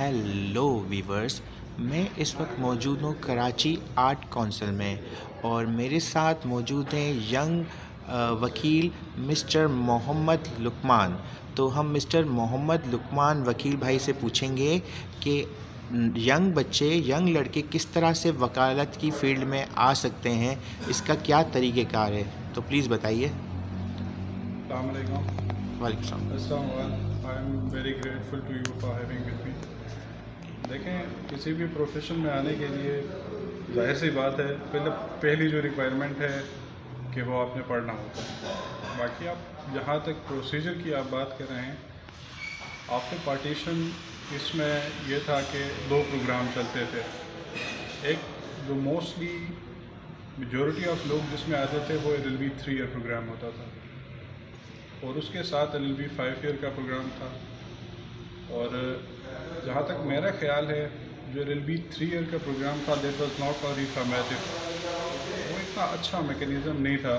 Hello viewers, मैं इस वक्त मौजूद हूँ कराची आर्ट काउंसिल में और मेरे साथ मौजूद हैं यंग वकील मिस्टर मोहम्मद लुकमान। तो हम मिस्टर मोहम्मद लुकमान वकील भाई से पूछेंगे कि यंग बच्चे, यंग लड़के किस तरह से वकालत की फ़ील्ड में आ सकते हैं, इसका क्या तरीक़ेकार है। तो प्लीज़ बताइए। वालेकुम। I am very grateful to you for having with me. देखें, किसी भी प्रोफेशन में आने के लिए जाहिर सी बात है, पहली जो रिक्वायरमेंट है कि वो आपने पढ़ना होता है। बाकी आप जहाँ तक प्रोसीजर की आप बात कर रहे हैं, आफ्टर पार्टीशन इसमें यह था कि 2 प्रोग्राम चलते थे। एक जो मोस्टली मेजॉरिटी ऑफ लोग जिसमें आते थे वो LLB 3 ईयर प्रोग्राम होता था और उसके साथ LLB 5 ईयर का प्रोग्राम था। और जहाँ तक मेरा ख्याल है, जो LLB 3 ईयर का प्रोग्राम था that was not for reformative. वो इतना अच्छा मैकेनिज़्म नहीं था,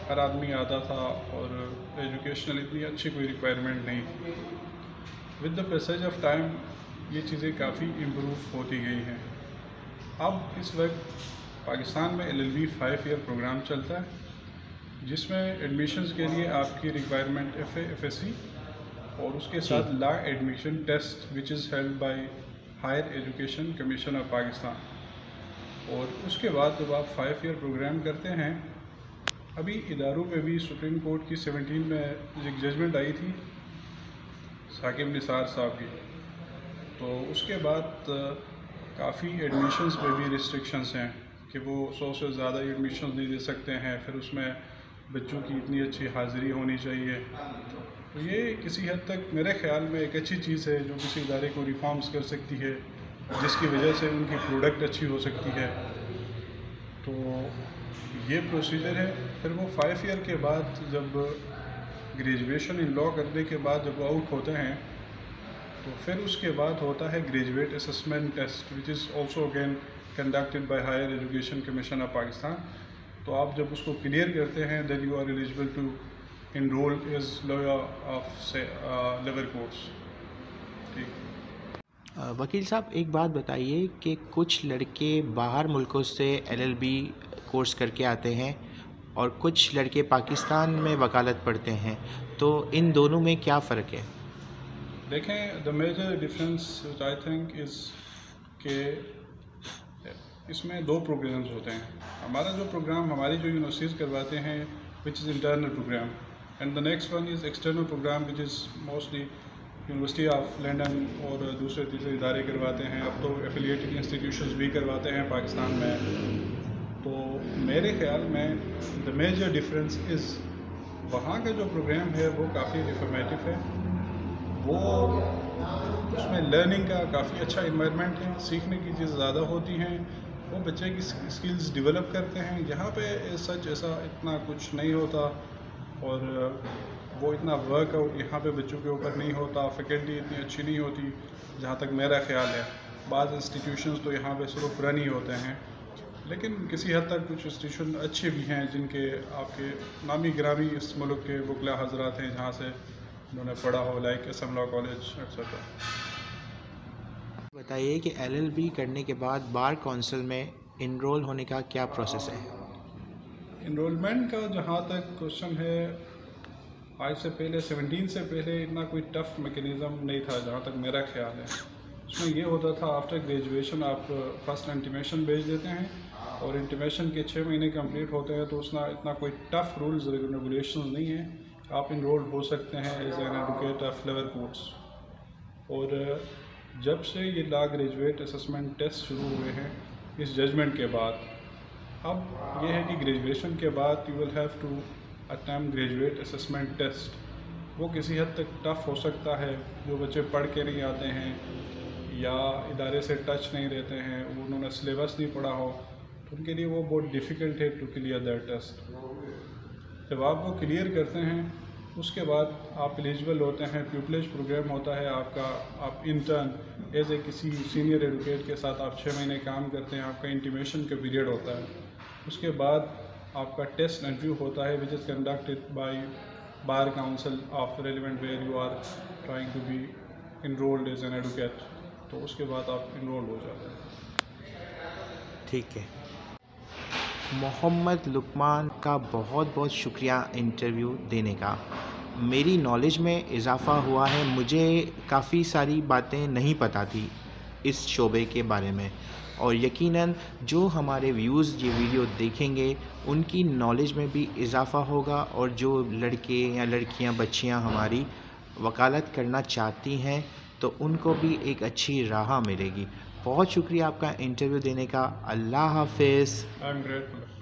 हर आदमी आता था और एजुकेशनल इतनी अच्छी कोई रिक्वायरमेंट नहीं थी। With the passage of time ये चीज़ें काफ़ी इम्प्रूव होती गई हैं। अब इस वक्त पाकिस्तान में LLB 5 ईयर प्रोग्राम चलता है, जिसमें एडमिशन्स के लिए आपकी रिक्वायरमेंट FA FSC और उसके साथ law admission test which is held by higher education commission of Pakistan. और उसके बाद जब आप 5 ईयर प्रोग्राम करते हैं, अभी इदारों में भी सुप्रीम कोर्ट की 17 में एक जजमेंट आई थी साकिब निसार साहब की, तो उसके बाद काफ़ी एडमिशन्स पे भी रिस्ट्रिक्शंस हैं कि वो 100 से ज़्यादा एडमिशन नहीं दे सकते हैं। फिर उसमें बच्चों की इतनी अच्छी हाज़िरी होनी चाहिए। तो ये किसी हद तक मेरे ख़्याल में एक अच्छी चीज़ है जो किसी इदारे को रिफॉर्म्स कर सकती है, जिसकी वजह से उनकी प्रोडक्ट अच्छी हो सकती है। तो ये प्रोसीजर है। फिर वो 5 ईयर के बाद जब ग्रेजुएशन इन लॉ करने के बाद जब वो आउट होते हैं, तो फिर उसके बाद होता है graduate assessment test which is also again conducted by higher education commission of Pakistan. तो आप जब उसको क्लियर करते हैं then you are eligible to enroll as lawyer of से लेबर कोर्स। ठीक। वकील साहब, एक बात बताइए कि कुछ लड़के बाहर मुल्कों से LLB कोर्स करके आते हैं और कुछ लड़के पाकिस्तान में वकालत पढ़ते हैं, तो इन दोनों में क्या फ़र्क है? देखें, the major difference I think is के इसमें 2 प्रोग्राम्स होते हैं। हमारा जो प्रोग्राम हमारी जो यूनिवर्सिटीज़ करवाते हैं which is internal programme, and the next one is external programme which is mostly university of London और दूसरे तीसरे इदारे करवाते हैं। अब तो एफिलिएटेड इंस्टीट्यूशंस भी करवाते हैं पाकिस्तान में। तो मेरे ख्याल में द मेजर डिफरेंस इज़ वहाँ का जो प्रोग्राम है वो काफ़ी रिफॉर्मेटिव है। वो उसमें लर्निंग का काफ़ी अच्छा इन्वायरमेंट है, सीखने की चीज़ ज़्यादा होती हैं, वो बच्चे की स्किल्स डेवलप करते हैं। यहाँ पे सच ऐसा इतना कुछ नहीं होता और वो इतना वर्कआउट यहाँ पे बच्चों के ऊपर नहीं होता। फैकल्टी इतनी अच्छी नहीं होती जहाँ तक मेरा ख्याल है। बाज़ इंस्टीट्यूशंस तो यहाँ पे सिर्फ रन ही होते हैं, लेकिन किसी हद तक कुछ इंस्टीट्यूशन अच्छे भी हैं जिनके आपके नामी गिरामी इस मुल्क के वकला हजरात हैं जहाँ से उन्होंने पढ़ा हो, like SM law college etcetera. बताइए कि LLB करने के बाद बार काउंसिल में इनरोल होने का क्या प्रोसेस है? इनरोलमेंट का जहाँ तक क्वेश्चन है, आज से पहले 17 से पहले इतना कोई टफ मैकेनिज़्म नहीं था जहाँ तक मेरा ख्याल है। उसमें ये होता था आफ्टर ग्रेजुएशन आप फर्स्ट इंटीमेशन भेज देते हैं और इंटीमेशन के 6 महीने कंप्लीट होते हैं, तो उसमें इतना कोई टफ रूल्स रेगुलेशंस नहीं है, आप इनरोल हो सकते हैं as an advocate of labour courts. और जब से ये लॉ ग्रेजुएट असेसमेंट टेस्ट शुरू हुए हैं इस जजमेंट के बाद, अब ये है कि ग्रेजुएशन के बाद you will have to attempt graduate assessment test. वो किसी हद तक टफ़ हो सकता है, जो बच्चे पढ़ के नहीं आते हैं या इदारे से टच नहीं रहते हैं, उन्होंने सिलेबस नहीं पढ़ा हो, तो उनके लिए वो बहुत डिफ़िकल्ट है टू क्लियर दैट टेस्ट। जब आप वो क्लियर करते हैं उसके बाद आप एलिजिबल होते हैं। प्यूपलेज प्रोग्राम होता है आपका, आप इंटर्न एज ए किसी सीनियर एडवोकेट के साथ आप 6 महीने काम करते हैं, आपका इंटीमेशन का पीरियड होता है। उसके बाद आपका टेस्ट इंटरव्यू होता है which is conducted by bar council of relevant where you are trying to be enrolled as an advocate, तो उसके बाद आप इनरोल हो जाते हैं। ठीक है। मोहम्मद लुकमान का बहुत बहुत शुक्रिया इंटरव्यू देने का। मेरी नॉलेज में इजाफ़ा हुआ है, मुझे काफ़ी सारी बातें नहीं पता थी इस शोबे के बारे में, और यकीनन जो हमारे व्यूज़ ये वीडियो देखेंगे उनकी नॉलेज में भी इजाफ़ा होगा, और जो लड़के या लड़कियां, बच्चियां हमारी वकालत करना चाहती हैं तो उनको भी एक अच्छी राह मिलेगी। बहुत शुक्रिया आपका इंटरव्यू देने का। अल्लाह हाफ़िज़। I am grateful.